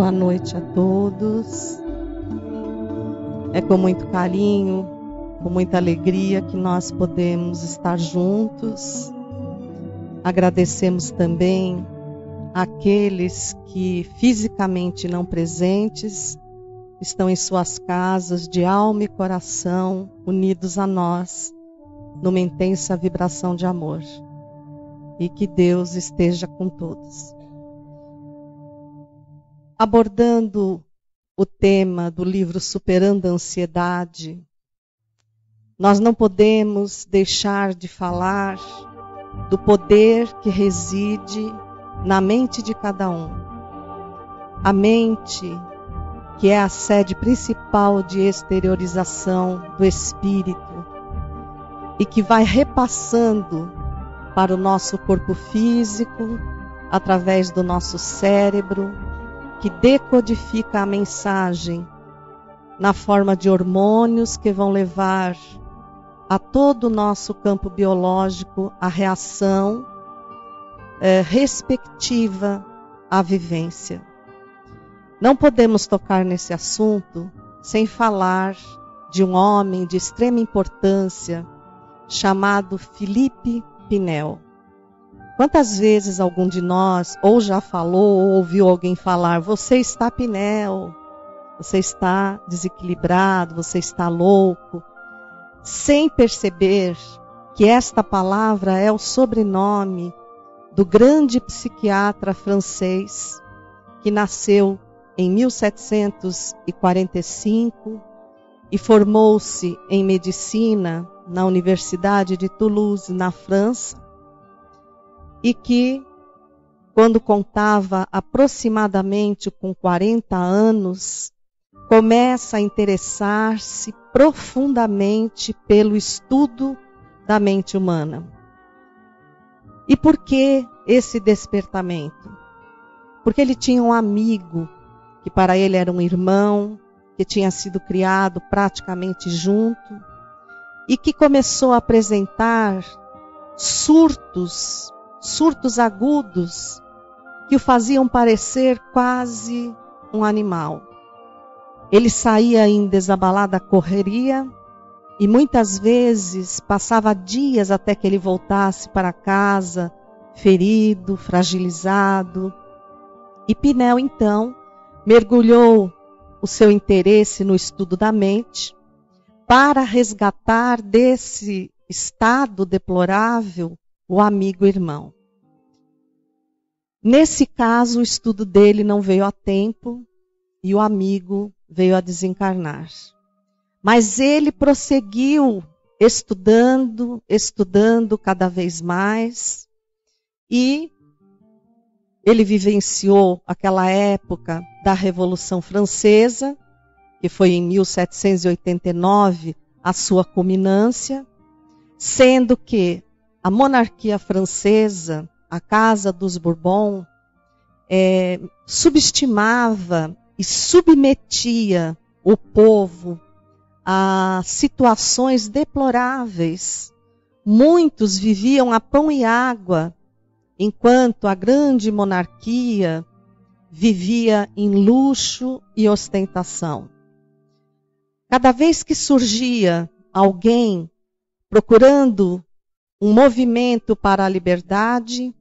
Boa noite a todos. É com muito carinho, com muita alegria que nós podemos estar juntos. Agradecemos também àqueles que fisicamente não presentes estão em suas casas de alma e coração, unidos a nós, numa intensa vibração de amor. E que Deus esteja com todos. Abordando o tema do livro Superando a Ansiedade, nós não podemos deixar de falar do poder que reside na mente de cada um. A mente, que é a sede principal de exteriorização do espírito e que vai repassando para o nosso corpo físico, através do nosso cérebro, que decodifica a mensagem na forma de hormônios que vão levar a todo o nosso campo biológico a reação respectiva à vivência. Não podemos tocar nesse assunto sem falar de um homem de extrema importância chamado Philippe Pinel. Quantas vezes algum de nós ou já falou ou ouviu alguém falar: você está Pinel, você está desequilibrado, você está louco, sem perceber que esta palavra é o sobrenome do grande psiquiatra francês que nasceu em 1745 e formou-se em medicina na Universidade de Toulouse, na França, e que, quando contava aproximadamente com 40 anos, começa a interessar-se profundamente pelo estudo da mente humana. E por que esse despertamento? Porque ele tinha um amigo, que para ele era um irmão, que tinha sido criado praticamente junto, e que começou a apresentar surtos agudos que o faziam parecer quase um animal. Ele saía em desabalada correria e muitas vezes passava dias até que ele voltasse para casa, ferido, fragilizado. E Pinel, então, mergulhou o seu interesse no estudo da mente para resgatar desse estado deplorável o amigo irmão. Nesse caso, o estudo dele não veio a tempo e o amigo veio a desencarnar. Mas ele prosseguiu estudando cada vez mais, e ele vivenciou aquela época da Revolução Francesa, que foi em 1789 a sua culminância, sendo que a monarquia francesa, a Casa dos Bourbon, subestimava e submetia o povo a situações deploráveis. Muitos viviam a pão e água, enquanto a grande monarquia vivia em luxo e ostentação. Cada vez que surgia alguém procurando um movimento para a liberdade,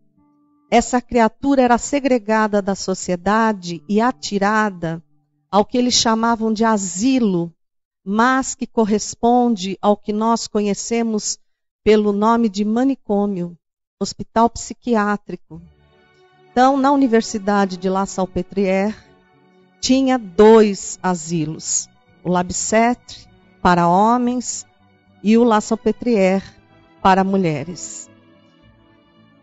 essa criatura era segregada da sociedade e atirada ao que eles chamavam de asilo, mas que corresponde ao que nós conhecemos pelo nome de manicômio, hospital psiquiátrico. Então, na Universidade de La Salpêtrière, tinha 2 asilos, o Labicêtre para homens e o La Salpêtrière para mulheres.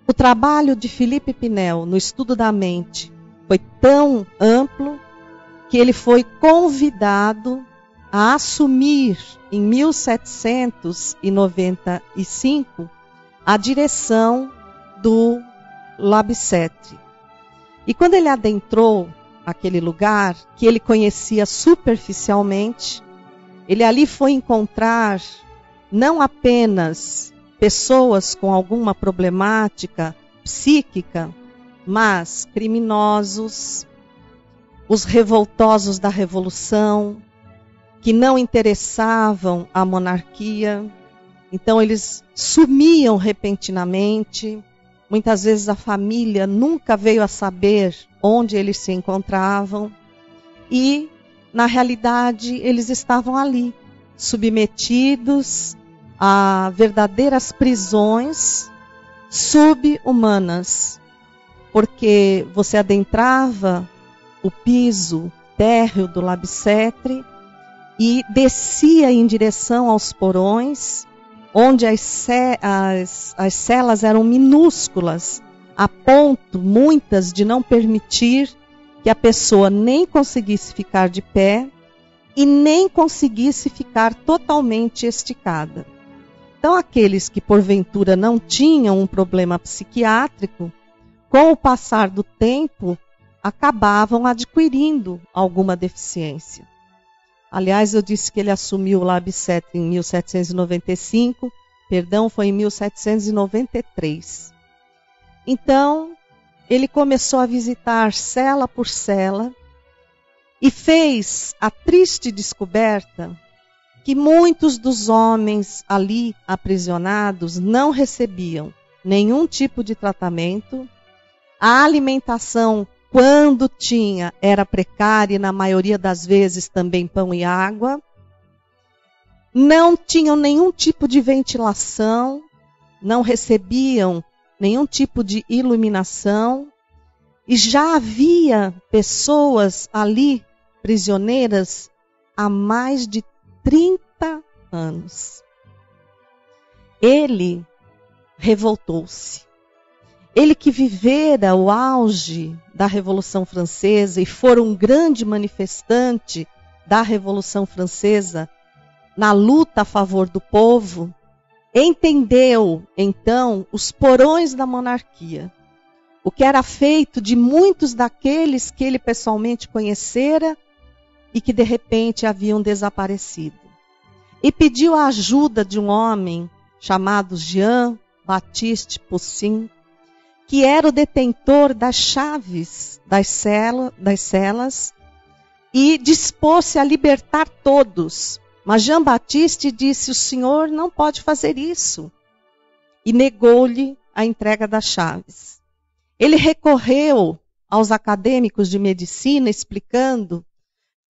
O trabalho de Philippe Pinel no estudo da mente foi tão amplo que ele foi convidado a assumir, em 1795, a direção do Labicêtre. E quando ele adentrou aquele lugar, que ele conhecia superficialmente, ele ali foi encontrar não apenas pessoas com alguma problemática psíquica, mas criminosos, os revoltosos da Revolução, que não interessavam a monarquia. Então eles sumiam repentinamente. Muitas vezes a família nunca veio a saber onde eles se encontravam. E, na realidade, eles estavam ali, submetidos a verdadeiras prisões sub-humanas. Porque você adentrava o piso térreo do Labicetre e descia em direção aos porões, onde as celas eram minúsculas, a ponto, muitas, de não permitir que a pessoa nem conseguisse ficar de pé e nem conseguisse ficar totalmente esticada. Então, aqueles que porventura não tinham um problema psiquiátrico, com o passar do tempo, acabavam adquirindo alguma deficiência. Aliás, eu disse que ele assumiu o Labicetre em 1795, foi em 1793. Então, ele começou a visitar cela por cela e fez a triste descoberta que muitos dos homens ali aprisionados não recebiam nenhum tipo de tratamento. A alimentação, quando tinha, era precária e na maioria das vezes também pão e água. Não tinham nenhum tipo de ventilação, não recebiam nenhum tipo de iluminação. E já havia pessoas ali, prisioneiras, há mais de 30 anos. Ele revoltou-se. Ele que vivera o auge da Revolução Francesa e fora um grande manifestante da Revolução Francesa na luta a favor do povo, entendeu, então, os porões da monarquia, o que era feito de muitos daqueles que ele pessoalmente conhecera e que de repente haviam desaparecido. E pediu a ajuda de um homem chamado Jean-Baptiste Poussin, que era o detentor das chaves das celas e dispôs-se a libertar todos. Mas Jean-Baptiste disse: o senhor não pode fazer isso. E negou-lhe a entrega das chaves. Ele recorreu aos acadêmicos de medicina, explicando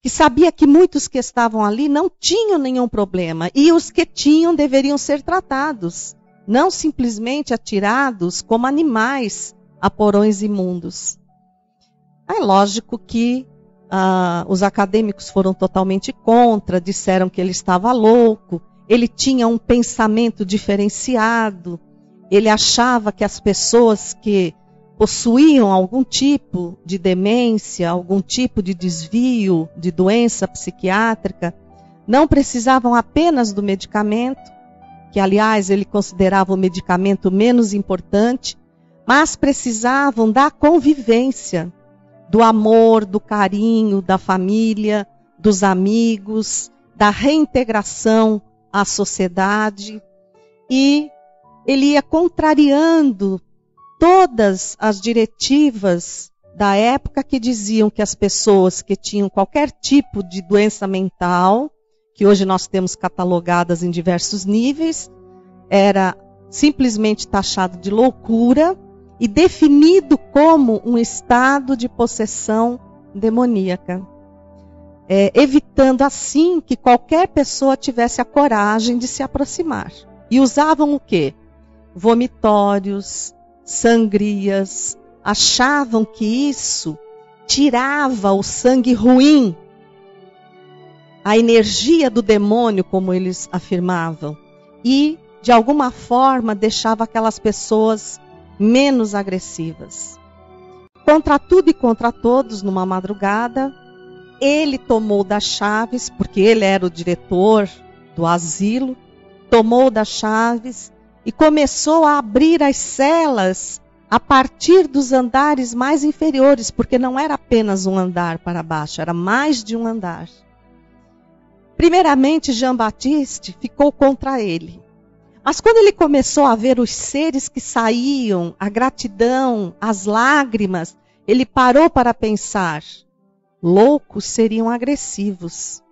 que sabia que muitos que estavam ali não tinham nenhum problema, e os que tinham deveriam ser tratados, não simplesmente atirados como animais a porões imundos. É lógico que os acadêmicos foram totalmente contra, disseram que ele estava louco, ele tinha um pensamento diferenciado, ele achava que as pessoas que possuíam algum tipo de demência, algum tipo de desvio, de doença psiquiátrica, não precisavam apenas do medicamento, que aliás ele considerava o medicamento menos importante, mas precisavam da convivência, do amor, do carinho, da família, dos amigos, da reintegração à sociedade. E ele ia contrariando todas as diretivas da época que diziam que as pessoas que tinham qualquer tipo de doença mental, que hoje nós temos catalogadas em diversos níveis, era simplesmente taxado de loucura e definido como um estado de possessão demoníaca, evitando assim que qualquer pessoa tivesse a coragem de se aproximar. E usavam o quê? Vomitórios, sangrias, achavam que isso tirava o sangue ruim, a energia do demônio, como eles afirmavam, e de alguma forma deixava aquelas pessoas menos agressivas. Contra tudo e contra todos, numa madrugada, ele tomou das chaves, porque ele era o diretor do asilo, tomou das chaves e começou a abrir as celas a partir dos andares mais inferiores, porque não era apenas um andar para baixo, era mais de um andar. Primeiramente, Jean-Baptiste ficou contra ele. Mas quando ele começou a ver os seres que saíam, a gratidão, as lágrimas, ele parou para pensar: loucos seriam agressivos.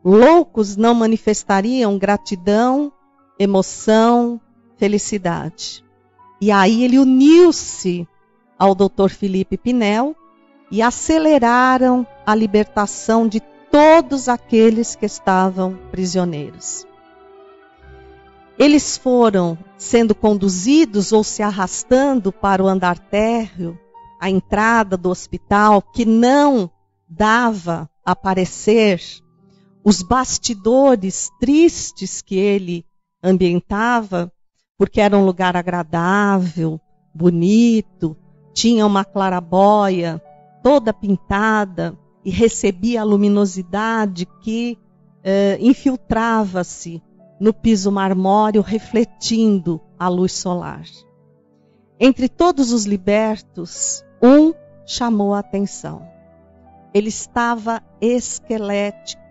Loucos não manifestariam gratidão, emoção, felicidade. E aí ele uniu-se ao Dr. Felipe Pinel e aceleraram a libertação de todos aqueles que estavam prisioneiros. Eles foram sendo conduzidos ou se arrastando para o andar térreo, a entrada do hospital, que não dava a aparecer os bastidores tristes que ele ambientava, porque era um lugar agradável, bonito, tinha uma clarabóia toda pintada e recebia a luminosidade que infiltrava-se no piso marmóreo, refletindo a luz solar. Entre todos os libertos, um chamou a atenção. Ele estava esquelético,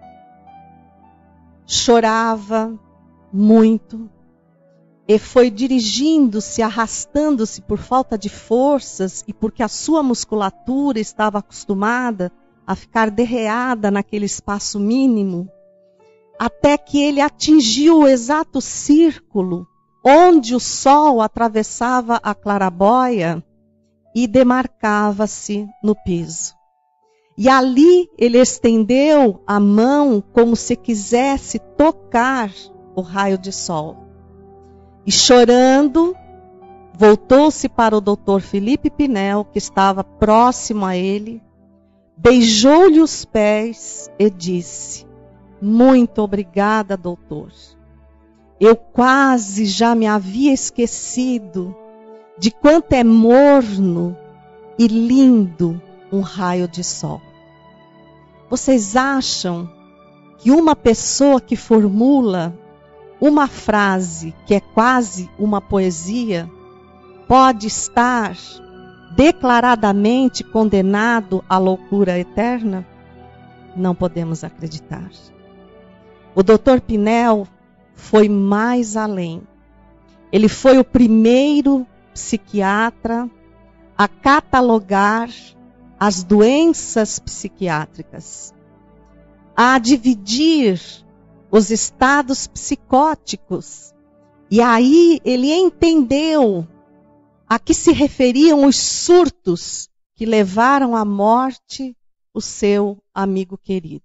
chorava muito e foi dirigindo-se, arrastando-se por falta de forças e porque a sua musculatura estava acostumada a ficar derreada naquele espaço mínimo, até que ele atingiu o exato círculo onde o sol atravessava a clarabóia e demarcava-se no piso. E ali ele estendeu a mão como se quisesse tocar o raio de sol. E chorando, voltou-se para o Dr. Felipe Pinel, que estava próximo a ele, beijou-lhe os pés e disse: muito obrigada, doutor. Eu quase já me havia esquecido de quanto é morno e lindo um raio de sol. Vocês acham que uma pessoa que formula uma frase que é quase uma poesia pode estar declaradamente condenado à loucura eterna? Não podemos acreditar. O Dr. Pinel foi mais além. Ele foi o primeiro psiquiatra a catalogar as doenças psiquiátricas, a dividir os estados psicóticos. E aí ele entendeu a que se referiam os surtos que levaram à morte o seu amigo querido.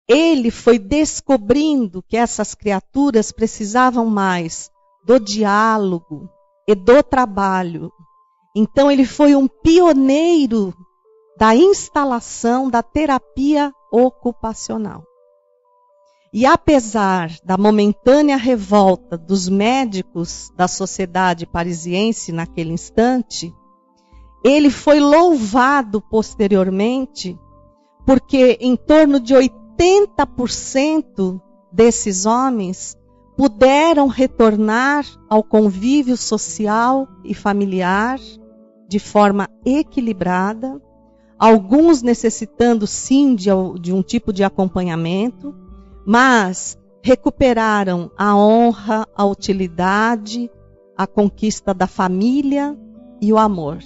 Ele foi descobrindo que essas criaturas precisavam mais do diálogo e do trabalho. Então ele foi um pioneiro da instalação da terapia ocupacional. E apesar da momentânea revolta dos médicos da sociedade parisiense naquele instante, ele foi louvado posteriormente, porque em torno de 80% desses homens puderam retornar ao convívio social e familiar de forma equilibrada, alguns necessitando sim de um tipo de acompanhamento, mas recuperaram a honra, a utilidade, a conquista da família e o amor.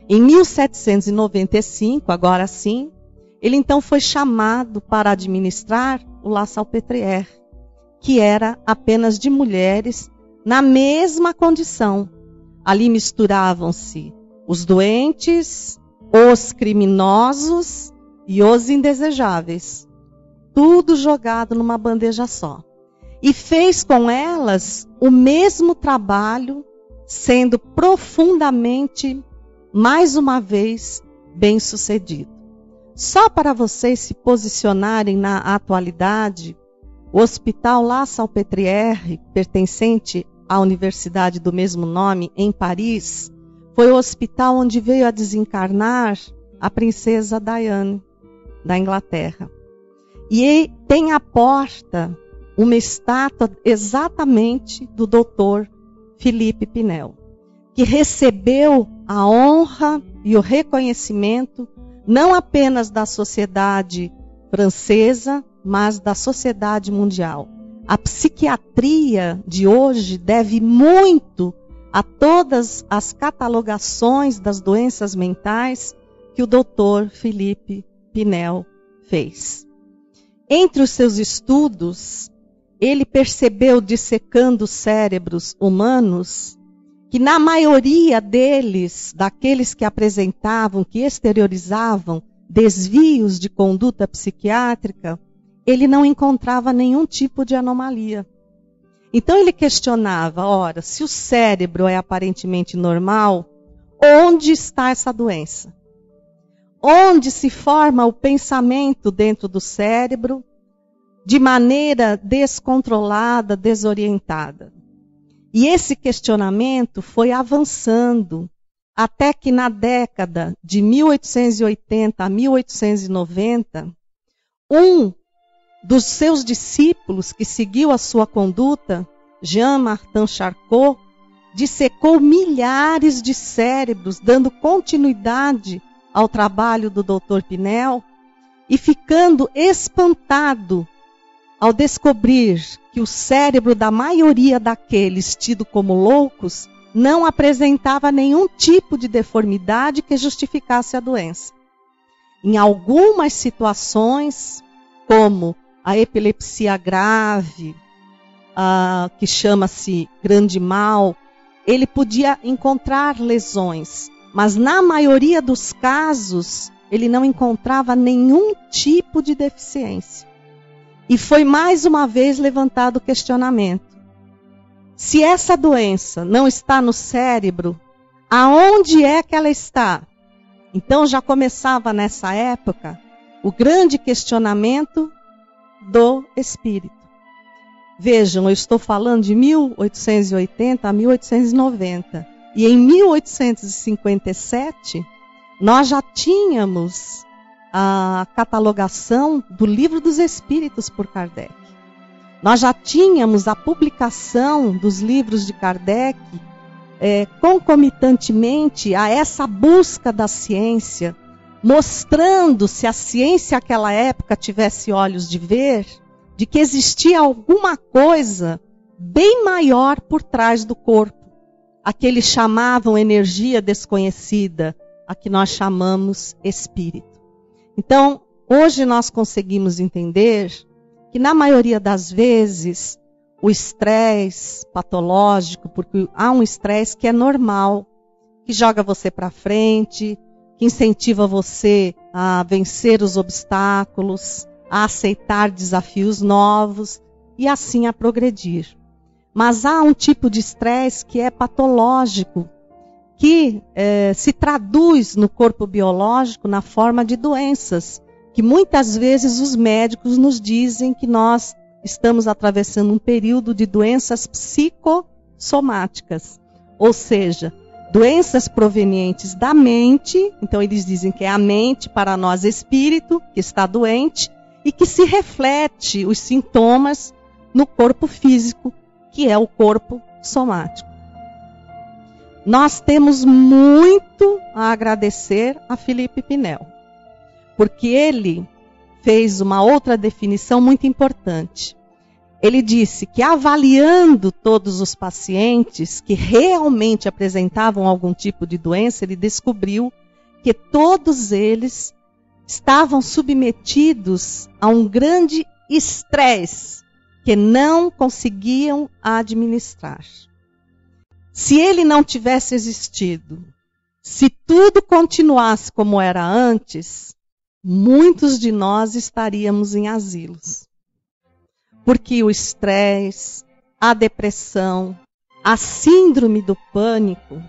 Em 1795, agora sim, ele então foi chamado para administrar o La Salpêtrière, que era apenas de mulheres na mesma condição. Ali misturavam-se os doentes, os criminosos e os indesejáveis. Tudo jogado numa bandeja só. E fez com elas o mesmo trabalho, sendo profundamente, mais uma vez, bem-sucedido. Só para vocês se posicionarem na atualidade, o Hospital La Salpêtrière, pertencente à universidade do mesmo nome, em Paris, foi o hospital onde veio a desencarnar a princesa Diana, da Inglaterra. E tem à porta uma estátua exatamente do Dr. Felipe Pinel, que recebeu a honra e o reconhecimento não apenas da sociedade francesa, mas da sociedade mundial. A psiquiatria de hoje deve muito a todas as catalogações das doenças mentais que o Dr. Felipe Pinel fez. Entre os seus estudos, ele percebeu, dissecando cérebros humanos, que na maioria deles, daqueles que apresentavam, que exteriorizavam desvios de conduta psiquiátrica, ele não encontrava nenhum tipo de anomalia. Então ele questionava, ora, se o cérebro é aparentemente normal, onde está essa doença? Onde se forma o pensamento dentro do cérebro de maneira descontrolada, desorientada? E esse questionamento foi avançando até que na década de 1880 a 1890, um dos seus discípulos que seguiu a sua conduta, Jean-Martin Charcot, dissecou milhares de cérebros, dando continuidade ao trabalho do Dr. Pinel e ficando espantado ao descobrir que o cérebro da maioria daqueles tidos como loucos não apresentava nenhum tipo de deformidade que justificasse a doença. Em algumas situações, como a epilepsia grave, que chama-se grande mal, ele podia encontrar lesões, mas na maioria dos casos ele não encontrava nenhum tipo de deficiência. E foi mais uma vez levantado o questionamento: se essa doença não está no cérebro, aonde é que ela está? Então já começava nessa época o grande questionamento do espírito. Vejam, eu estou falando de 1880 a 1890. E em 1857, nós já tínhamos a catalogação do Livro dos Espíritos por Kardec. Nós já tínhamos a publicação dos livros de Kardec concomitantemente a essa busca da ciência, mostrando, se a ciência naquela época tivesse olhos de ver, de que existia alguma coisa bem maior por trás do corpo, a que eles chamavam energia desconhecida, a que nós chamamos espírito. Então, hoje nós conseguimos entender que na maioria das vezes o estresse patológico, porque há um estresse que é normal, que joga você para frente, que incentiva você a vencer os obstáculos, a aceitar desafios novos e assim a progredir. Mas há um tipo de estresse que é patológico, que se traduz no corpo biológico na forma de doenças, que muitas vezes os médicos nos dizem que nós estamos atravessando um período de doenças psicossomáticas, ou seja, doenças provenientes da mente. Então eles dizem que é a mente, para nós espírito, que está doente, e que se reflete os sintomas no corpo físico, que é o corpo somático. Nós temos muito a agradecer a Felipe Pinel, porque ele fez uma outra definição muito importante. Ele disse que, avaliando todos os pacientes que realmente apresentavam algum tipo de doença, ele descobriu que todos eles estavam submetidos a um grande estresse que não conseguiam administrar. Se ele não tivesse existido, se tudo continuasse como era antes, muitos de nós estaríamos em asilos. Porque o estresse, a depressão, a síndrome do pânico,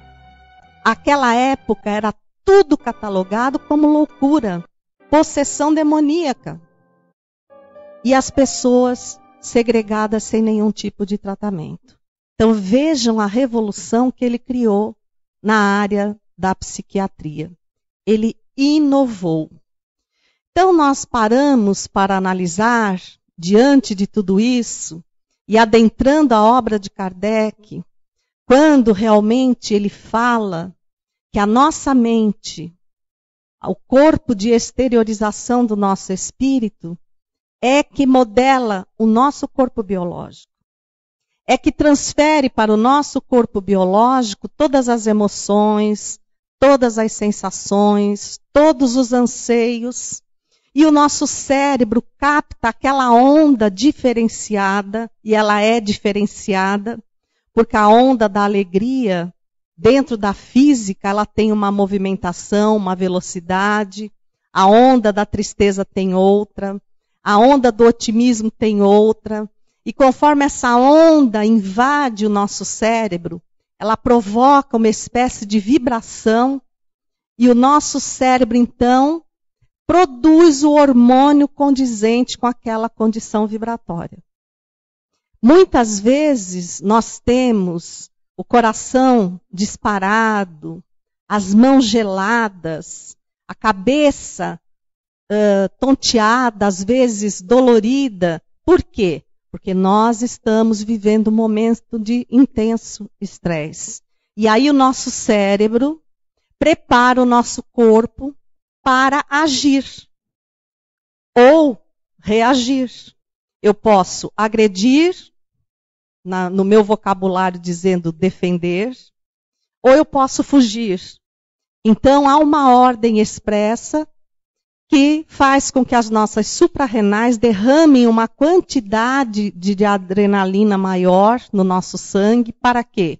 aquela época era tudo catalogado como loucura, possessão demoníaca. E as pessoas segregadas sem nenhum tipo de tratamento. Então vejam a revolução que ele criou na área da psiquiatria. Ele inovou. Então nós paramos para analisar, diante de tudo isso, e adentrando a obra de Kardec, quando realmente ele fala que a nossa mente, o corpo de exteriorização do nosso espírito, é que modela o nosso corpo biológico. É que transfere para o nosso corpo biológico todas as emoções, todas as sensações, todos os anseios, e o nosso cérebro capta aquela onda diferenciada, e ela é diferenciada, porque a onda da alegria, dentro da física, ela tem uma movimentação, uma velocidade, a onda da tristeza tem outra, a onda do otimismo tem outra, e conforme essa onda invade o nosso cérebro, ela provoca uma espécie de vibração, e o nosso cérebro, então, produz o hormônio condizente com aquela condição vibratória. Muitas vezes nós temos o coração disparado, as mãos geladas, a cabeça tonteada, às vezes dolorida. Por quê? Porque nós estamos vivendo um momento de intenso estresse. E aí o nosso cérebro prepara o nosso corpo para agir ou reagir. Eu posso agredir, no meu vocabulário dizendo defender, ou eu posso fugir. Então há uma ordem expressa que faz com que as nossas suprarrenais derramem uma quantidade de adrenalina maior no nosso sangue. Para quê?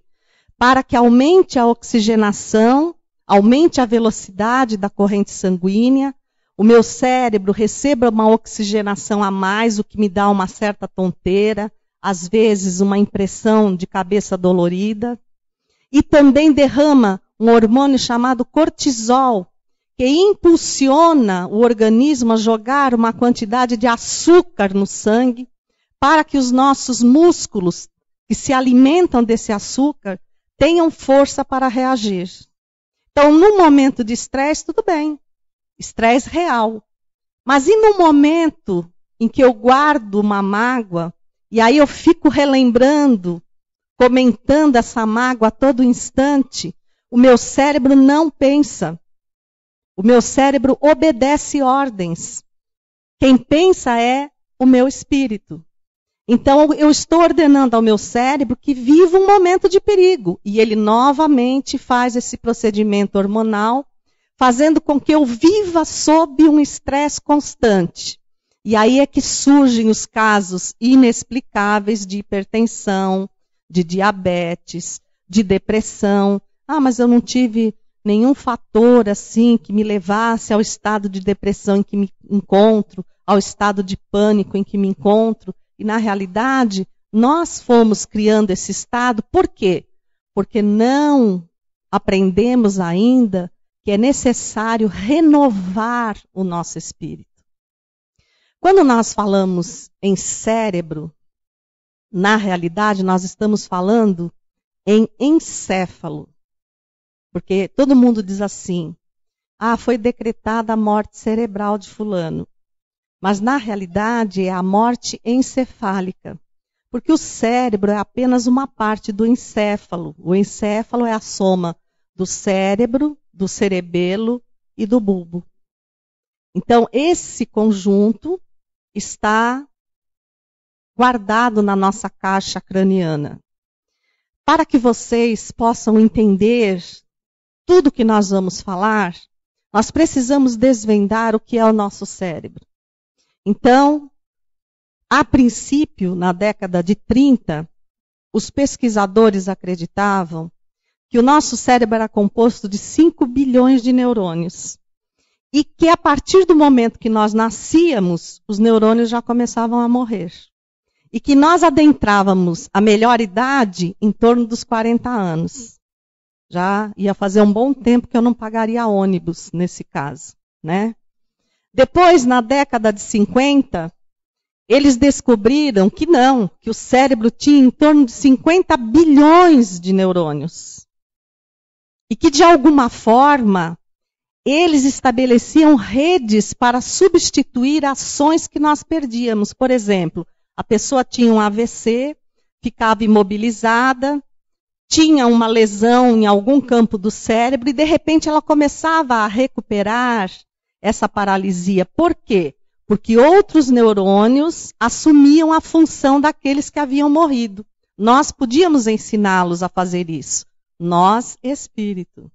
Para que aumente a oxigenação, aumente a velocidade da corrente sanguínea, o meu cérebro receba uma oxigenação a mais, o que me dá uma certa tonteira, às vezes uma impressão de cabeça dolorida, e também derrama um hormônio chamado cortisol, que impulsiona o organismo a jogar uma quantidade de açúcar no sangue, para que os nossos músculos, que se alimentam desse açúcar, tenham força para reagir. Então, no momento de estresse, tudo bem. Estresse real. Mas e no momento em que eu guardo uma mágoa, e aí eu fico relembrando, comentando essa mágoa a todo instante, o meu cérebro não pensa. O meu cérebro obedece ordens. Quem pensa é o meu espírito. Então, eu estou ordenando ao meu cérebro que viva um momento de perigo. E ele novamente faz esse procedimento hormonal, fazendo com que eu viva sob um estresse constante. E aí é que surgem os casos inexplicáveis de hipertensão, de diabetes, de depressão. Ah, mas eu não tive nenhum fator assim que me levasse ao estado de depressão em que me encontro, ao estado de pânico em que me encontro. E, na realidade, nós fomos criando esse estado. Por quê? Porque não aprendemos ainda que é necessário renovar o nosso espírito. Quando nós falamos em cérebro, na realidade, nós estamos falando em encéfalo. Porque todo mundo diz assim, foi decretada a morte cerebral de fulano. Mas, na realidade, é a morte encefálica. Porque o cérebro é apenas uma parte do encéfalo. O encéfalo é a soma do cérebro, do cerebelo e do bulbo. Então, esse conjunto está guardado na nossa caixa craniana. Para que vocês possam entender tudo que nós vamos falar, nós precisamos desvendar o que é o nosso cérebro. Então, a princípio, na década de 30, os pesquisadores acreditavam que o nosso cérebro era composto de 5 bilhões de neurônios. E que a partir do momento que nós nascíamos, os neurônios já começavam a morrer. E que nós adentrávamos a melhor idade em torno dos 40 anos. Já ia fazer um bom tempo que eu não pagaria ônibus nesse caso, né? Depois, na década de 50, eles descobriram que não, que o cérebro tinha em torno de 50 bilhões de neurônios. E que, de alguma forma, eles estabeleciam redes para substituir ações que nós perdíamos. Por exemplo, a pessoa tinha um AVC, ficava imobilizada, tinha uma lesão em algum campo do cérebro e, de repente, ela começava a recuperar essa paralisia. Por quê? Porque outros neurônios assumiam a função daqueles que haviam morrido. Nós podíamos ensiná-los a fazer isso. Nós, espírito.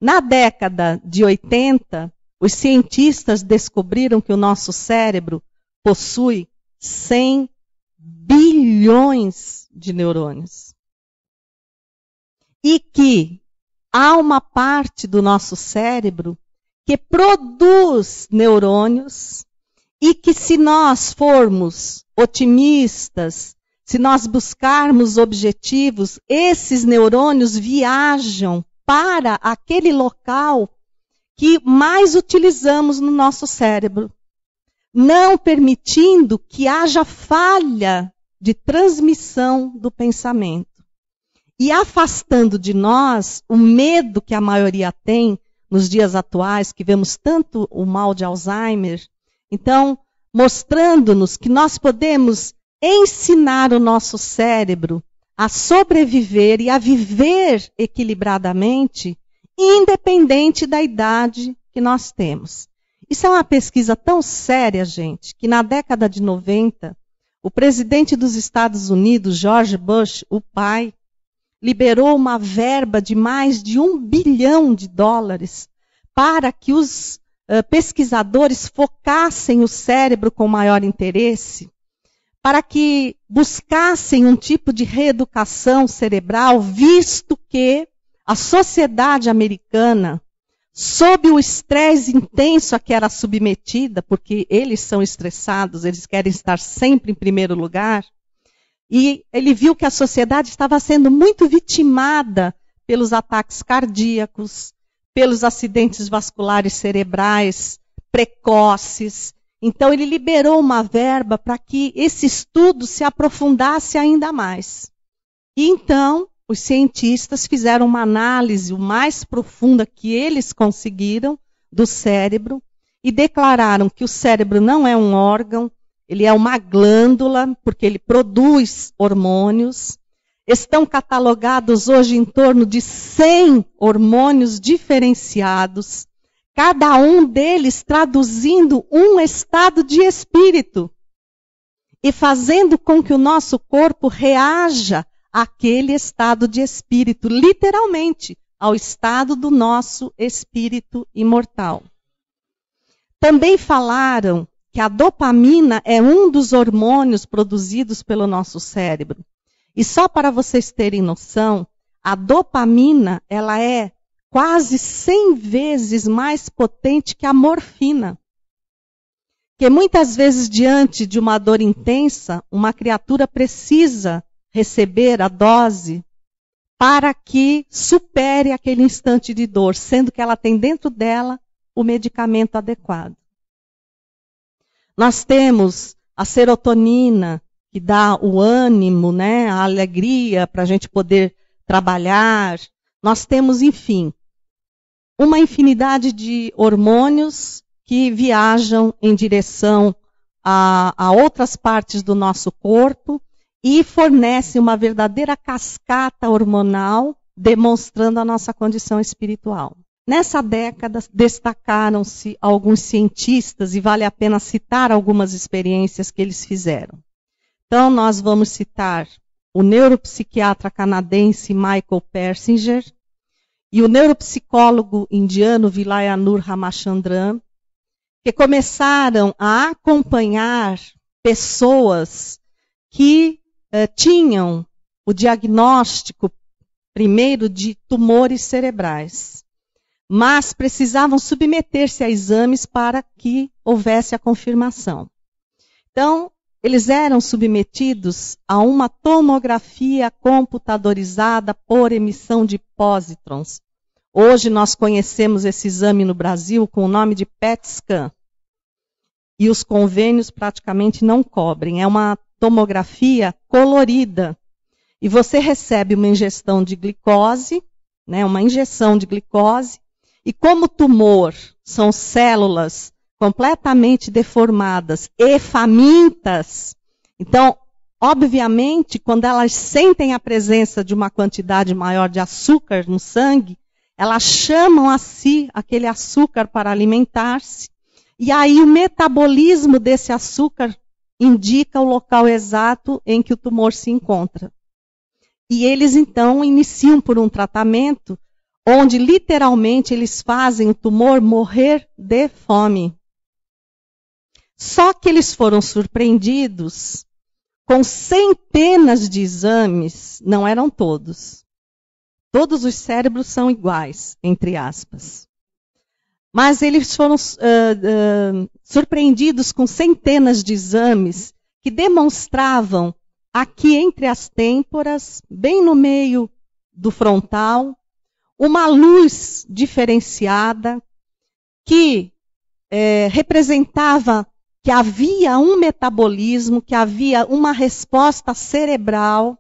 Na década de 80, os cientistas descobriram que o nosso cérebro possui 100 bilhões de neurônios. E que há uma parte do nosso cérebro que produz neurônios e que, se nós formos otimistas, se nós buscarmos objetivos, esses neurônios viajam para aquele local que mais utilizamos no nosso cérebro, não permitindo que haja falha de transmissão do pensamento. E afastando de nós o medo que a maioria tem nos dias atuais, que vemos tanto o mal de Alzheimer. Então, mostrando-nos que nós podemos ensinar o nosso cérebro a sobreviver e a viver equilibradamente, independente da idade que nós temos. Isso é uma pesquisa tão séria, gente, que na década de 90, o presidente dos Estados Unidos, George Bush, o pai, liberou uma verba de mais de $1 bilhão para que os pesquisadores focassem o cérebro com maior interesse, para que buscassem um tipo de reeducação cerebral, visto que a sociedade americana, sob o estresse intenso a que era submetida, porque eles são estressados, eles querem estar sempre em primeiro lugar, e ele viu que a sociedade estava sendo muito vitimada pelos ataques cardíacos, pelos acidentes vasculares cerebrais precoces. Então, ele liberou uma verba para que esse estudo se aprofundasse ainda mais. E então, os cientistas fizeram uma análise o mais profunda que eles conseguiram do cérebro e declararam que o cérebro não é um órgão, ele é uma glândula, porque ele produz hormônios. Estão catalogados hoje em torno de 100 hormônios diferenciados, cada um deles traduzindo um estado de espírito e fazendo com que o nosso corpo reaja àquele estado de espírito, literalmente, ao estado do nosso espírito imortal. Também falaram que a dopamina é um dos hormônios produzidos pelo nosso cérebro. E só para vocês terem noção, a dopamina ela é quase 100 vezes mais potente que a morfina. Que muitas vezes, diante de uma dor intensa, uma criatura precisa receber a dose para que supere aquele instante de dor, sendo que ela tem dentro dela o medicamento adequado. Nós temos a serotonina, que dá o ânimo, né, a alegria para a gente poder trabalhar. Nós temos, enfim, uma infinidade de hormônios que viajam em direção a outras partes do nosso corpo e fornecem uma verdadeira cascata hormonal, demonstrando a nossa condição espiritual. Nessa década, destacaram-se alguns cientistas, e vale a pena citar algumas experiências que eles fizeram. Então, nós vamos citar o neuropsiquiatra canadense Michael Persinger e o neuropsicólogo indiano Vilayanur Ramachandran, que começaram a acompanhar pessoas que tinham o diagnóstico primeiro de tumores cerebrais, mas precisavam submeter-se a exames para que houvesse a confirmação. Então, eles eram submetidos a uma tomografia computadorizada por emissão de pósitrons. Hoje nós conhecemos esse exame no Brasil com o nome de PET scan. E os convênios praticamente não cobrem. É uma tomografia colorida. E você recebe uma ingestão de glicose, né, uma injeção de glicose, e como o tumor são células completamente deformadas e famintas, então, obviamente, quando elas sentem a presença de uma quantidade maior de açúcar no sangue, elas chamam a si aquele açúcar para alimentar-se, e aí o metabolismo desse açúcar indica o local exato em que o tumor se encontra. E eles, então, iniciam por um tratamento onde literalmente eles fazem o tumor morrer de fome. Só que eles foram surpreendidos com centenas de exames, não eram todos. Todos os cérebros são iguais, entre aspas. Mas eles foram surpreendidos com centenas de exames que demonstravam aqui entre as têmporas, bem no meio do frontal, uma luz diferenciada que representava que havia um metabolismo, que havia uma resposta cerebral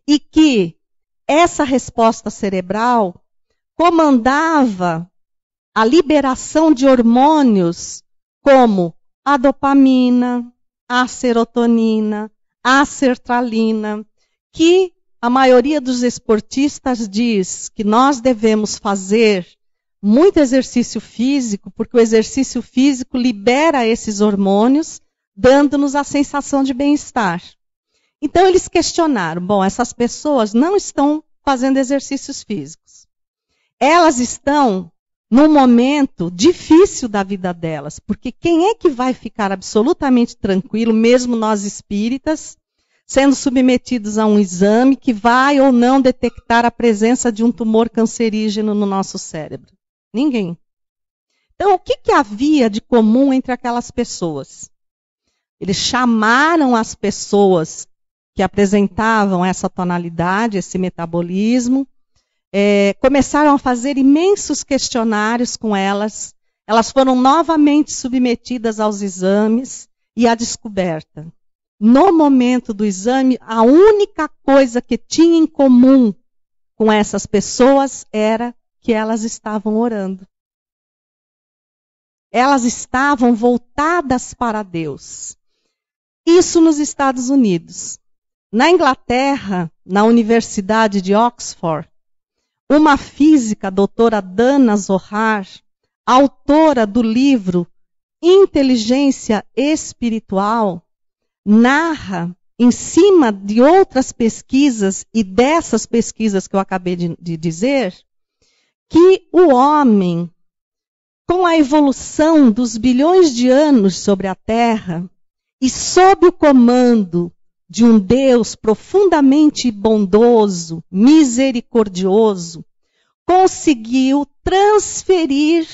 e que essa resposta cerebral comandava a liberação de hormônios como a dopamina, a serotonina, a sertralina, que a maioria dos esportistas diz que nós devemos fazer muito exercício físico, porque o exercício físico libera esses hormônios, dando-nos a sensação de bem-estar. Então eles questionaram, bom, essas pessoas não estão fazendo exercícios físicos. Elas estão num momento difícil da vida delas, porque quem é que vai ficar absolutamente tranquilo, mesmo nós espíritas, sendo submetidos a um exame que vai ou não detectar a presença de um tumor cancerígeno no nosso cérebro? Ninguém. Então, o que havia de comum entre aquelas pessoas? Eles chamaram as pessoas que apresentavam essa tonalidade, esse metabolismo, começaram a fazer imensos questionários com elas. Elas foram novamente submetidas aos exames e à descoberta. No momento do exame, a única coisa que tinha em comum com essas pessoas era que elas estavam orando. Elas estavam voltadas para Deus. Isso nos Estados Unidos. Na Inglaterra, na Universidade de Oxford, uma física, a doutora Dana Zohar, autora do livro Inteligência Espiritual, narra, em cima de outras pesquisas e dessas pesquisas que eu acabei de dizer, que o homem, com a evolução dos bilhões de anos sobre a Terra e sob o comando de um Deus profundamente bondoso, misericordioso, conseguiu transferir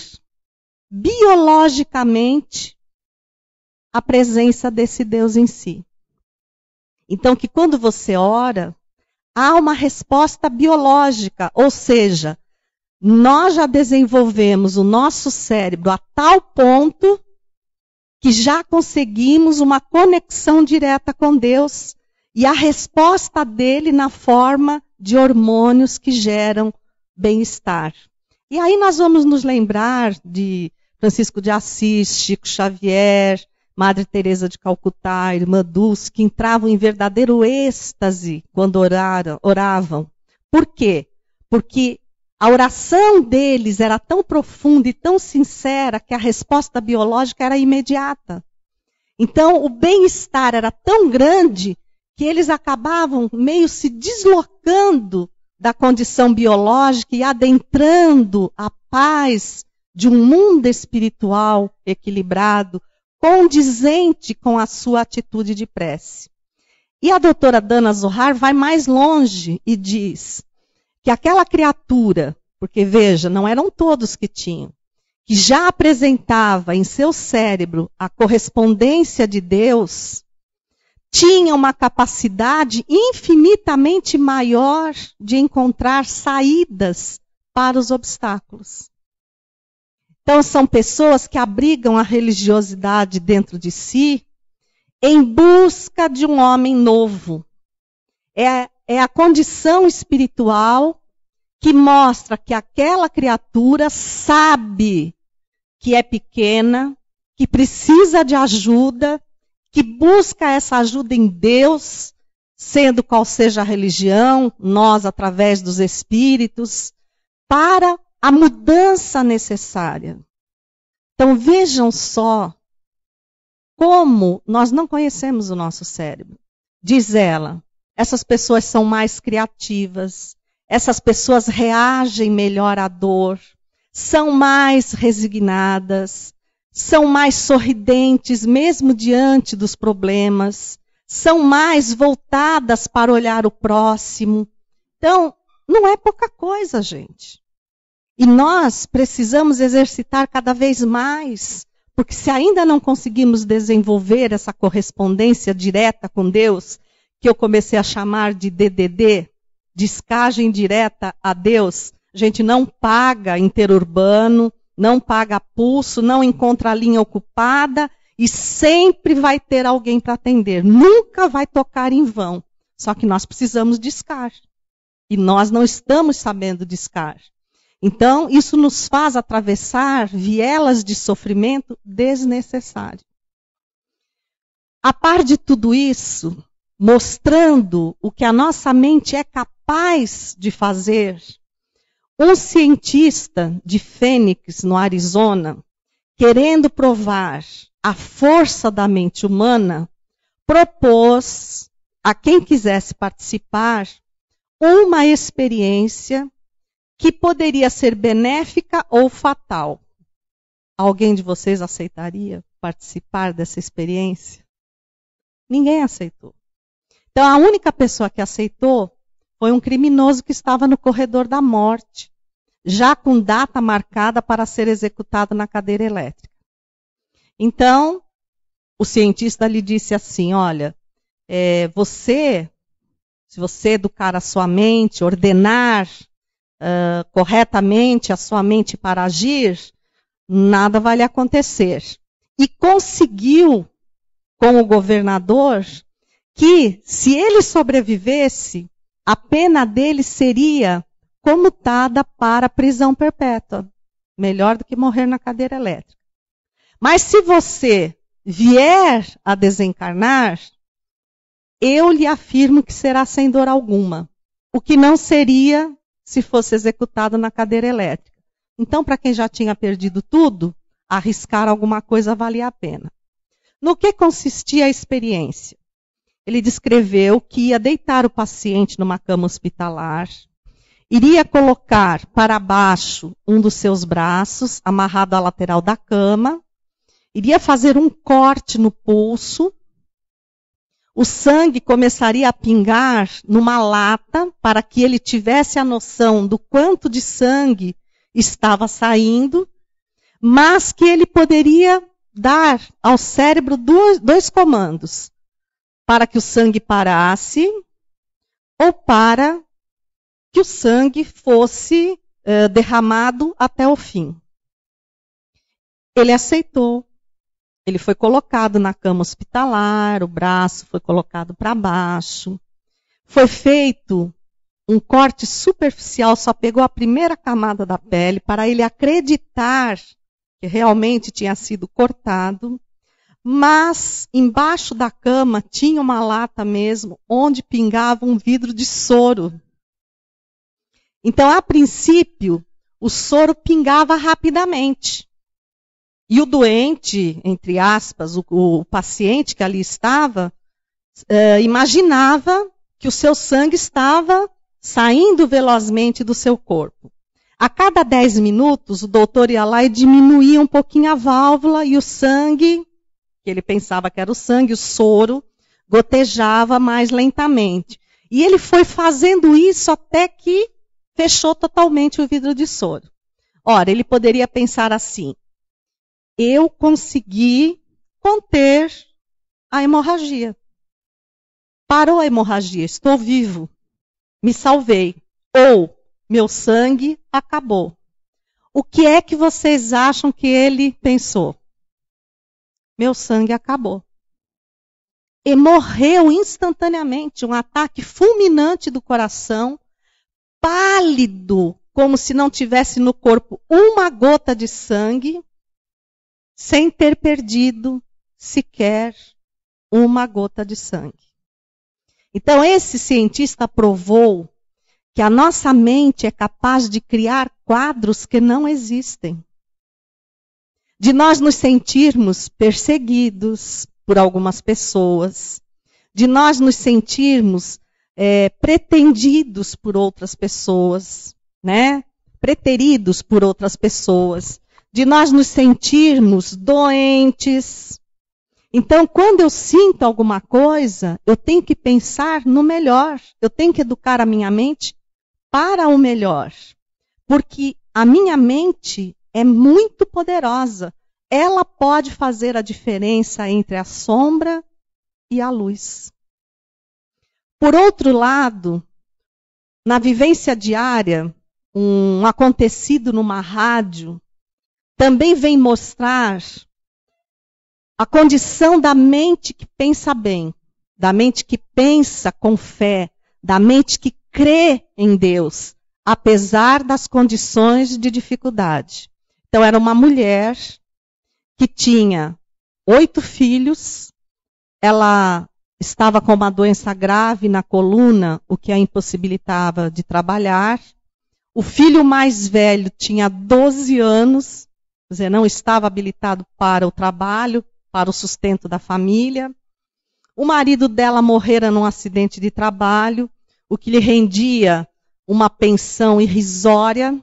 biologicamente a presença desse Deus em si. Então, que quando você ora, há uma resposta biológica, ou seja, nós já desenvolvemos o nosso cérebro a tal ponto que já conseguimos uma conexão direta com Deus e a resposta dele na forma de hormônios que geram bem-estar. E aí nós vamos nos lembrar de Francisco de Assis, Chico Xavier, Madre Teresa de Calcutá, Irmã Dulce, que entravam em verdadeiro êxtase quando oravam. Por quê? Porque a oração deles era tão profunda e tão sincera que a resposta biológica era imediata. Então, o bem-estar era tão grande que eles acabavam meio se deslocando da condição biológica e adentrando a paz de um mundo espiritual equilibrado, condizente com a sua atitude de prece. E a doutora Dana Zohar vai mais longe e diz que aquela criatura, porque veja, não eram todos que tinham, que já apresentava em seu cérebro a correspondência de Deus, tinha uma capacidade infinitamente maior de encontrar saídas para os obstáculos. Então, são pessoas que abrigam a religiosidade dentro de si em busca de um homem novo. É a condição espiritual que mostra que aquela criatura sabe que é pequena, que precisa de ajuda, que busca essa ajuda em Deus, sendo qual seja a religião, nós através dos espíritos, para a mudança necessária. Então vejam só como nós não conhecemos o nosso cérebro. Diz ela, essas pessoas são mais criativas, Essas pessoas reagem melhor à dor, são mais resignadas, são mais sorridentes mesmo diante dos problemas, são mais voltadas para olhar o próximo. Então, não é pouca coisa, gente. E nós precisamos exercitar cada vez mais, porque se ainda não conseguimos desenvolver essa correspondência direta com Deus, que eu comecei a chamar de DDD, descagem direta a Deus, a gente não paga interurbano, não paga pulso, não encontra a linha ocupada e sempre vai ter alguém para atender. Nunca vai tocar em vão. Só que nós precisamos discar. E nós não estamos sabendo discar. Então, isso nos faz atravessar vielas de sofrimento desnecessário. A par de tudo isso, mostrando o que a nossa mente é capaz de fazer, um cientista de Phoenix, no Arizona, querendo provar a força da mente humana, propôs a quem quisesse participar uma experiência que poderia ser benéfica ou fatal. Alguém de vocês aceitaria participar dessa experiência? Ninguém aceitou. Então, a única pessoa que aceitou foi um criminoso que estava no corredor da morte, já com data marcada para ser executado na cadeira elétrica. Então, o cientista lhe disse assim, olha, se você educar a sua mente, ordenar corretamente a sua mente para agir, nada vai lhe acontecer. E conseguiu, com o governador, que se ele sobrevivesse, a pena dele seria comutada para prisão perpétua. Melhor do que morrer na cadeira elétrica. Mas se você vier a desencarnar, eu lhe afirmo que será sem dor alguma. O que não seria se fosse executado na cadeira elétrica. Então, para quem já tinha perdido tudo, arriscar alguma coisa valia a pena. No que consistia a experiência? Ele descreveu que ia deitar o paciente numa cama hospitalar, iria colocar para baixo um dos seus braços, amarrado à lateral da cama, iria fazer um corte no pulso, o sangue começaria a pingar numa lata para que ele tivesse a noção do quanto de sangue estava saindo, mas que ele poderia dar ao cérebro dois comandos, para que o sangue parasse ou para que o sangue fosse derramado até o fim. Ele aceitou. Ele foi colocado na cama hospitalar, o braço foi colocado para baixo. Foi feito um corte superficial, só pegou a primeira camada da pele para ele acreditar que realmente tinha sido cortado. Mas embaixo da cama tinha uma lata mesmo, onde pingava um vidro de soro. Então, a princípio, o soro pingava rapidamente. E o doente, entre aspas, o paciente que ali estava, imaginava que o seu sangue estava saindo velozmente do seu corpo. A cada 10 minutos, o doutor ia lá e diminuía um pouquinho a válvula e o sangue, que ele pensava que era o sangue, o soro, gotejava mais lentamente. E ele foi fazendo isso até que fechou totalmente o vidro de soro. Ora, ele poderia pensar assim, eu consegui conter a hemorragia. Parou a hemorragia, estou vivo, me salvei. Ou, meu sangue acabou. O que é que vocês acham que ele pensou? Meu sangue acabou. E morreu instantaneamente, um ataque fulminante do coração, pálido, como se não tivesse no corpo uma gota de sangue, sem ter perdido sequer uma gota de sangue. Então, esse cientista provou que a nossa mente é capaz de criar quadros que não existem. De nós nos sentirmos perseguidos por algumas pessoas, de nós nos sentirmos pretendidos por outras pessoas, né? Preteridos por outras pessoas, de nós nos sentirmos doentes. Então, quando eu sinto alguma coisa, eu tenho que pensar no melhor, eu tenho que educar a minha mente para o melhor, porque a minha mente é muito poderosa, ela pode fazer a diferença entre a sombra e a luz. Por outro lado, na vivência diária, um acontecido numa rádio também vem mostrar a condição da mente que pensa bem, da mente que pensa com fé, da mente que crê em Deus, apesar das condições de dificuldade. Então, era uma mulher que tinha 8 filhos, ela estava com uma doença grave na coluna, o que a impossibilitava de trabalhar. O filho mais velho tinha 12 anos, quer dizer, não estava habilitado para o trabalho, para o sustento da família. O marido dela morrera num acidente de trabalho, o que lhe rendia uma pensão irrisória,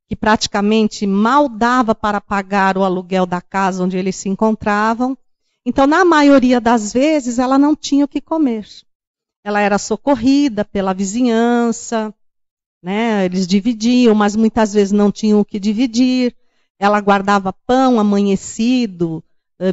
que praticamente mal dava para pagar o aluguel da casa onde eles se encontravam. Então, na maioria das vezes, ela não tinha o que comer. Ela era socorrida pela vizinhança, né? Eles dividiam, mas muitas vezes não tinham o que dividir. Ela guardava pão amanhecido,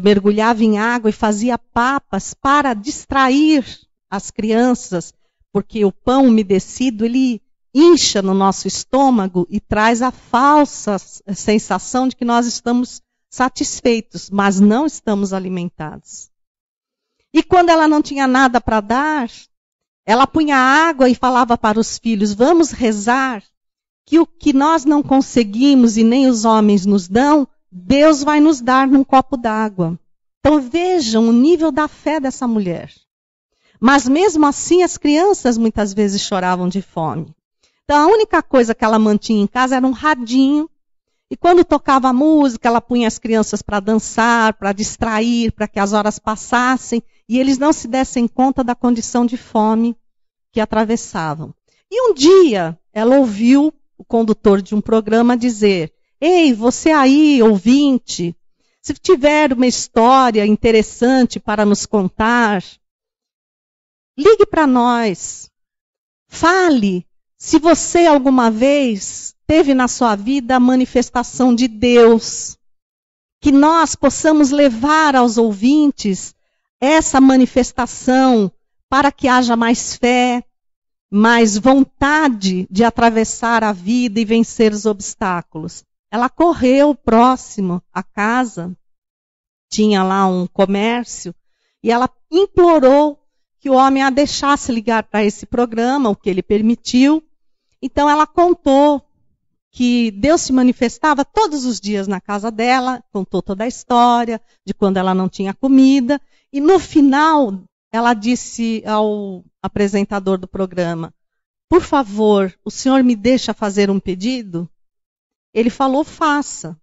mergulhava em água e fazia papas para distrair as crianças, porque o pão umedecido, ele incha no nosso estômago e traz a falsa sensação de que nós estamos satisfeitos, mas não estamos alimentados. E quando ela não tinha nada para dar, ela punha água e falava para os filhos, vamos rezar, que o que nós não conseguimos e nem os homens nos dão, Deus vai nos dar num copo d'água. Então vejam o nível da fé dessa mulher. Mas mesmo assim as crianças muitas vezes choravam de fome. Então a única coisa que ela mantinha em casa era um radinho. E quando tocava a música, ela punha as crianças para dançar, para distrair, para que as horas passassem. E eles não se dessem conta da condição de fome que atravessavam. E um dia ela ouviu o condutor de um programa dizer, ei, você aí, ouvinte, se tiver uma história interessante para nos contar, ligue para nós. Fale se você alguma vez teve na sua vida a manifestação de Deus. Que nós possamos levar aos ouvintes essa manifestação para que haja mais fé, mais vontade de atravessar a vida e vencer os obstáculos. Ela correu próximo à casa, tinha lá um comércio, e ela implorou que o homem a deixasse ligar para esse programa, o que ele permitiu. Então ela contou que Deus se manifestava todos os dias na casa dela, contou toda a história de quando ela não tinha comida, e no final ela disse ao apresentador do programa, por favor, o senhor me deixa fazer um pedido? Ele falou, faça.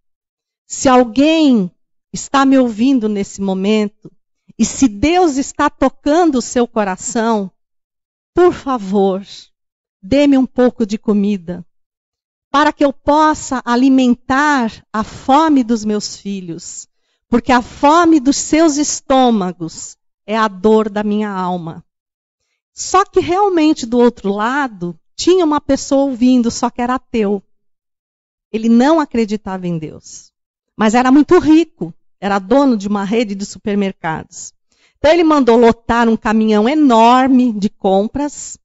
Se alguém está me ouvindo nesse momento, e se Deus está tocando o seu coração, por favor, dê-me um pouco de comida, para que eu possa alimentar a fome dos meus filhos, porque a fome dos seus estômagos é a dor da minha alma. Só que realmente do outro lado, tinha uma pessoa ouvindo, só que era ateu. Ele não acreditava em Deus, mas era muito rico, era dono de uma rede de supermercados. Então ele mandou lotar um caminhão enorme de compras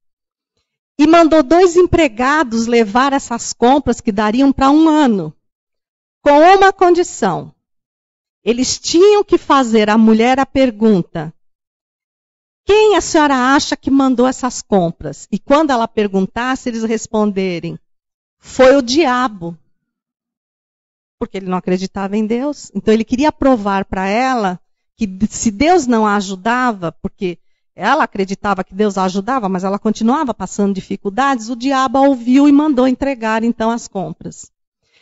e mandou 2 empregados levar essas compras que dariam para 1 ano, com uma condição. Eles tinham que fazer à mulher a pergunta, quem a senhora acha que mandou essas compras? E quando ela perguntasse, eles responderem, foi o diabo. Porque ele não acreditava em Deus. Então ele queria provar para ela que se Deus não a ajudava, porque ela acreditava que Deus a ajudava, mas ela continuava passando dificuldades, o diabo a ouviu e mandou entregar então as compras.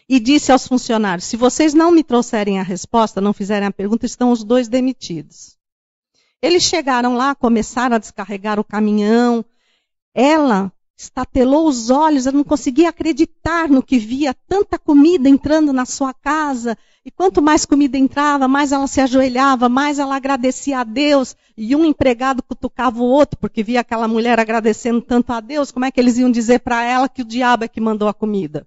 E disse aos funcionários, se vocês não me trouxerem a resposta, não fizerem a pergunta, estão os 2 demitidos. Eles chegaram lá, começaram a descarregar o caminhão. Ela estatelou os olhos, ela não conseguia acreditar no que via, tanta comida entrando na sua casa. E quanto mais comida entrava, mais ela se ajoelhava, mais ela agradecia a Deus. E um empregado cutucava o outro, porque via aquela mulher agradecendo tanto a Deus, como é que eles iam dizer para ela que o diabo é que mandou a comida?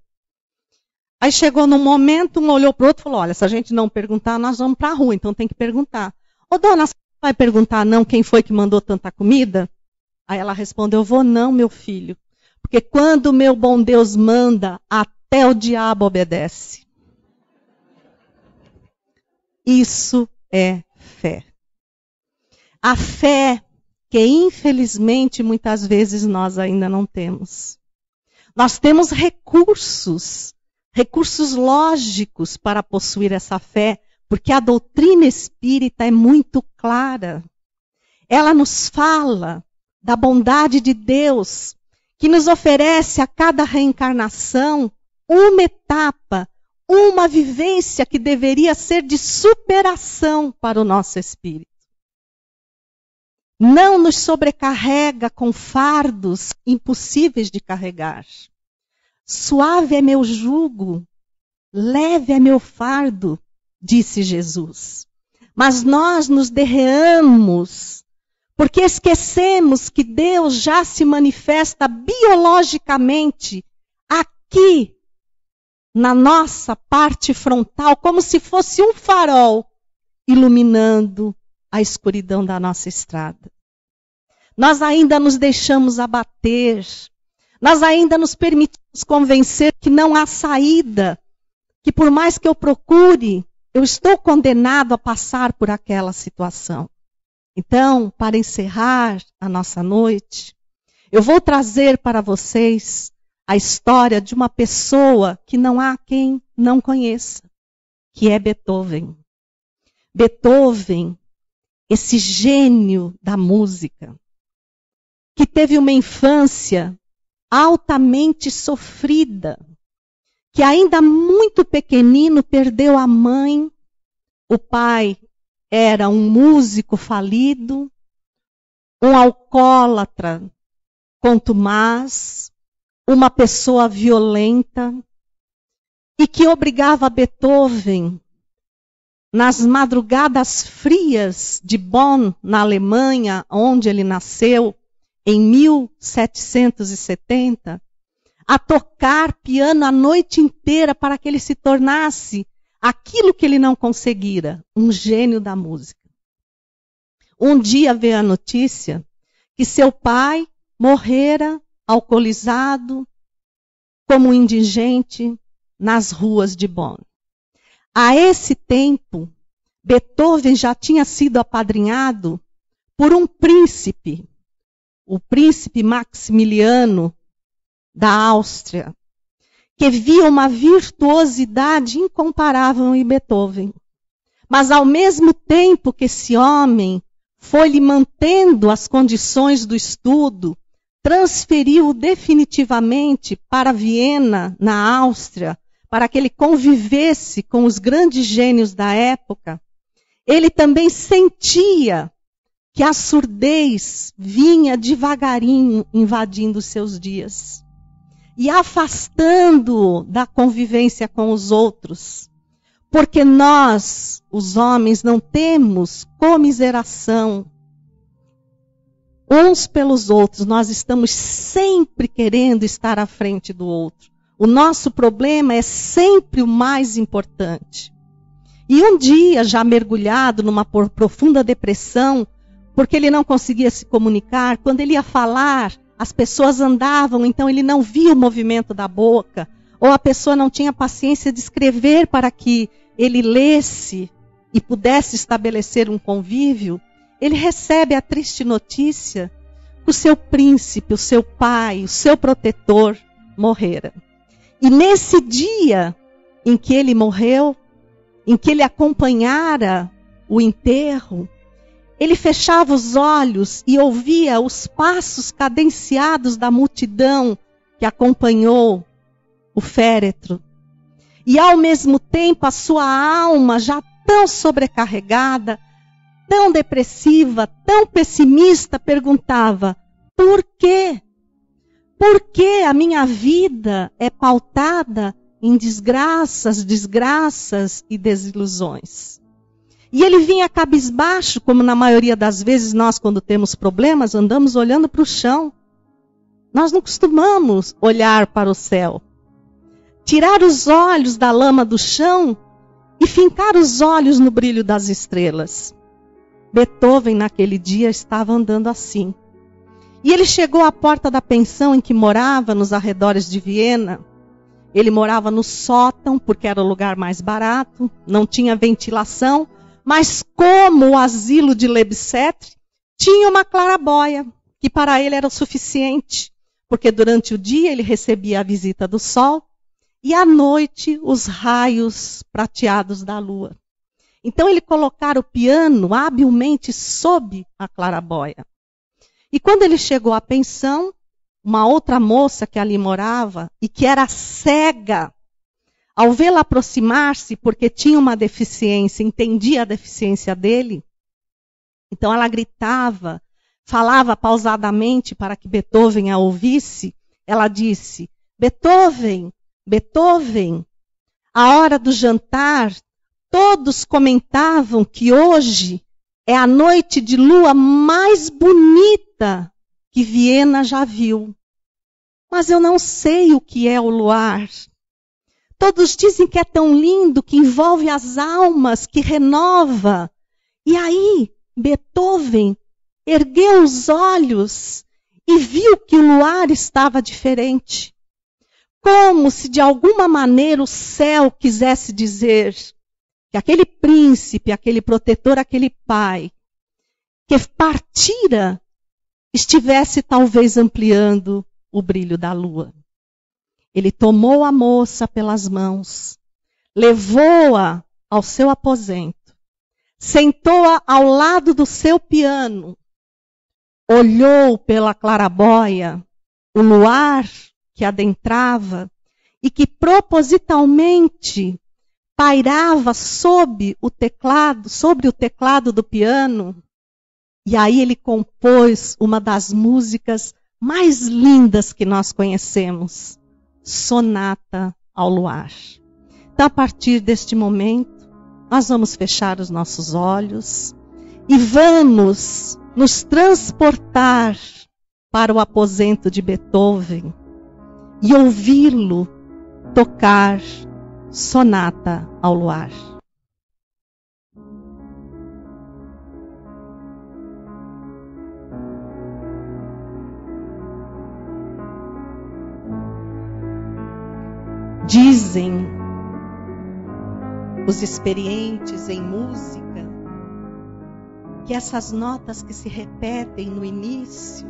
Aí chegou num momento, um olhou para o outro e falou, olha, se a gente não perguntar, nós vamos para a rua, então tem que perguntar. Ô dona, você não vai perguntar não quem foi que mandou tanta comida? Aí ela respondeu, eu vou não, meu filho, porque quando o meu bom Deus manda, até o diabo obedece. Isso é fé. A fé que infelizmente muitas vezes nós ainda não temos. Nós temos recursos lógicos para possuir essa fé, porque a doutrina espírita é muito clara. Ela nos fala da bondade de Deus, que nos oferece a cada reencarnação uma etapa, uma vivência que deveria ser de superação para o nosso espírito. Não nos sobrecarrega com fardos impossíveis de carregar. Suave é meu jugo, leve é meu fardo, disse Jesus. Mas nós nos derreamos, porque esquecemos que Deus já se manifesta biologicamente aqui, na nossa parte frontal, como se fosse um farol, iluminando a escuridão da nossa estrada. Nós ainda nos deixamos abater, nós ainda nos permitimos convencer que não há saída, que por mais que eu procure, eu estou condenado a passar por aquela situação. Então, para encerrar a nossa noite, eu vou trazer para vocês a história de uma pessoa que não há quem não conheça, que é Beethoven. Beethoven, esse gênio da música, que teve uma infância altamente sofrida, que ainda muito pequenino perdeu a mãe, o pai era um músico falido, um alcoólatra contumaz, uma pessoa violenta, e que obrigava Beethoven, nas madrugadas frias de Bonn, na Alemanha, onde ele nasceu, em 1770, a tocar piano a noite inteira para que ele se tornasse aquilo que ele não conseguira, um gênio da música. Um dia veio a notícia que seu pai morrera alcoolizado, como indigente, nas ruas de Bonn. A esse tempo, Beethoven já tinha sido apadrinhado por um príncipe, o príncipe Maximiliano da Áustria, que via uma virtuosidade incomparável em Beethoven. Mas ao mesmo tempo que esse homem foi lhe mantendo as condições do estudo, transferiu definitivamente para Viena, na Áustria, para que ele convivesse com os grandes gênios da época. Ele também sentia que a surdez vinha devagarinho invadindo seus dias e afastando-o da convivência com os outros. Porque nós, os homens, não temos comiseração uns pelos outros. Nós estamos sempre querendo estar à frente do outro. O nosso problema é sempre o mais importante. E um dia, já mergulhado numa profunda depressão, porque ele não conseguia se comunicar, quando ele ia falar, as pessoas andavam, então ele não via o movimento da boca, ou a pessoa não tinha paciência de escrever para que ele lesse e pudesse estabelecer um convívio. Ele recebe a triste notícia que o seu príncipe, o seu pai, o seu protetor morrera. E nesse dia em que ele morreu, em que ele acompanhara o enterro, ele fechava os olhos e ouvia os passos cadenciados da multidão que acompanhou o féretro. E ao mesmo tempo a sua alma, já tão sobrecarregada, tão depressiva, tão pessimista, perguntava: por quê? Por que a minha vida é pautada em desgraças e desilusões? E ele vinha cabisbaixo, como na maioria das vezes nós, quando temos problemas, andamos olhando para o chão. Nós não costumamos olhar para o céu. Tirar os olhos da lama do chão e fincar os olhos no brilho das estrelas. Beethoven, naquele dia, estava andando assim. E ele chegou à porta da pensão em que morava, nos arredores de Viena. Ele morava no sótão, porque era o lugar mais barato, não tinha ventilação, mas como o asilo de Lebsetre, tinha uma claraboia, que para ele era o suficiente, porque durante o dia ele recebia a visita do sol, e à noite os raios prateados da lua. Então ele colocara o piano habilmente sob a claraboia. E quando ele chegou à pensão, uma outra moça que ali morava e que era cega, ao vê-la aproximar-se, porque tinha uma deficiência, entendia a deficiência dele, então ela gritava, falava pausadamente para que Beethoven a ouvisse. Ela disse: Beethoven, Beethoven, à hora do jantar, todos comentavam que hoje é a noite de lua mais bonita que Viena já viu. Mas eu não sei o que é o luar. Todos dizem que é tão lindo, que envolve as almas, que renova. E aí, Beethoven ergueu os olhos e viu que o luar estava diferente. Como se de alguma maneira o céu quisesse dizer que aquele príncipe, aquele protetor, aquele pai, que partira, estivesse talvez ampliando o brilho da lua. Ele tomou a moça pelas mãos, levou-a ao seu aposento, sentou-a ao lado do seu piano, olhou pela claraboia o luar que adentrava e que propositalmente pairava sobre o teclado do piano. E aí ele compôs uma das músicas mais lindas que nós conhecemos, Sonata ao Luar. Então, a partir deste momento, nós vamos fechar os nossos olhos e vamos nos transportar para o aposento de Beethoven e ouvi-lo tocar Sonata ao Luar. Dizem os experientes em música que essas notas que se repetem no início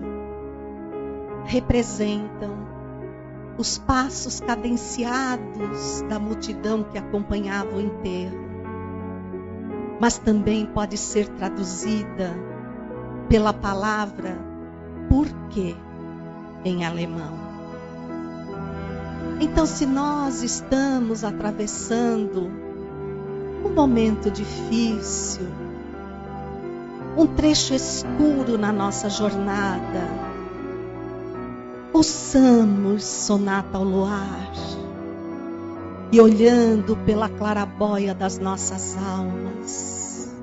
representam os passos cadenciados da multidão que acompanhava o enterro. Mas também pode ser traduzida pela palavra por quê em alemão. Então, se nós estamos atravessando um momento difícil, um trecho escuro na nossa jornada, ouçamos Sonata ao Luar e olhando pela claraboia das nossas almas,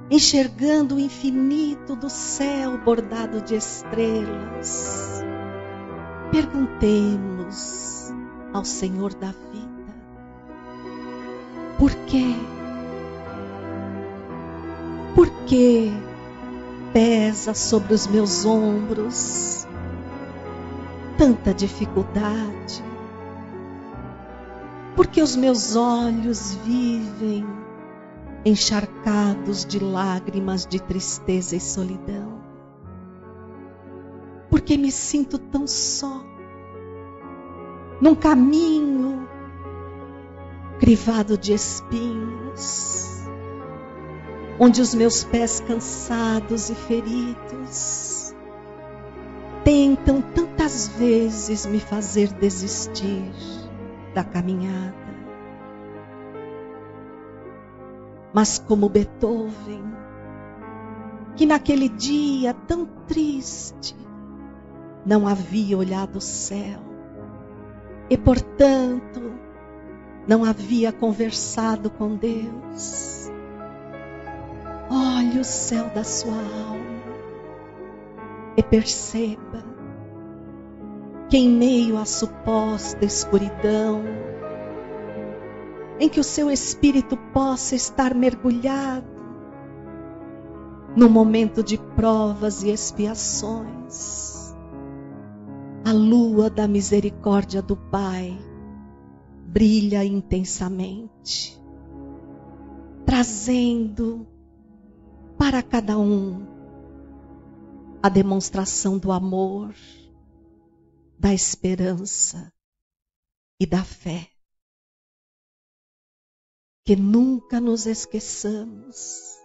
enxergando o infinito do céu bordado de estrelas, perguntemos ao Senhor da vida: por quê? Por que pesa sobre os meus ombros tanta dificuldade? Porque os meus olhos vivem encharcados de lágrimas de tristeza e solidão? Porque me sinto tão só, num caminho crivado de espinhos, onde os meus pés cansados e feridos tentam tantas vezes me fazer desistir da caminhada. Mas como Beethoven, que naquele dia tão triste não havia olhado o céu e, portanto, não havia conversado com Deus. Olhe o céu da sua alma e perceba que em meio à suposta escuridão, em que o seu espírito possa estar mergulhado no momento de provas e expiações, a lua da misericórdia do Pai brilha intensamente, trazendo para cada um a demonstração do amor, da esperança e da fé. Que nunca nos esqueçamos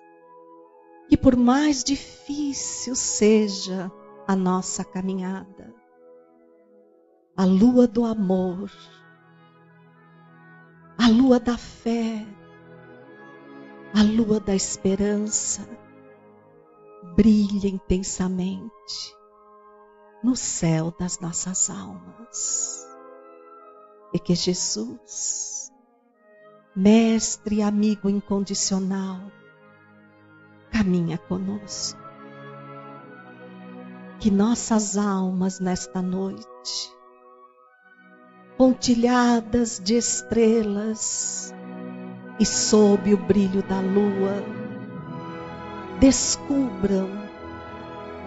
que, por mais difícil seja a nossa caminhada, a lua do amor, a lua da fé, a lua da esperança brilha intensamente no céu das nossas almas. E que Jesus, mestre e amigo incondicional, caminha conosco. Que nossas almas nesta noite, pontilhadas de estrelas e sob o brilho da lua, descubram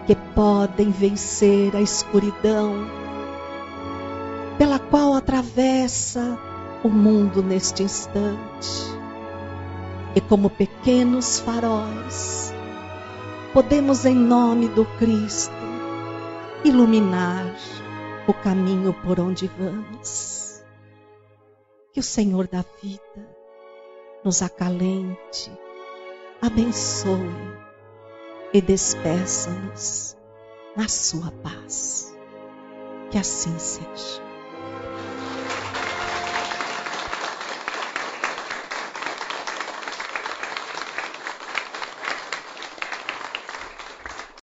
que podem vencer a escuridão pela qual atravessa o mundo neste instante. E como pequenos faróis, podemos, em nome do Cristo, iluminar o caminho por onde vamos. Que o Senhor da vida nos acalente, abençoe e despeça-nos na sua paz. Que assim seja.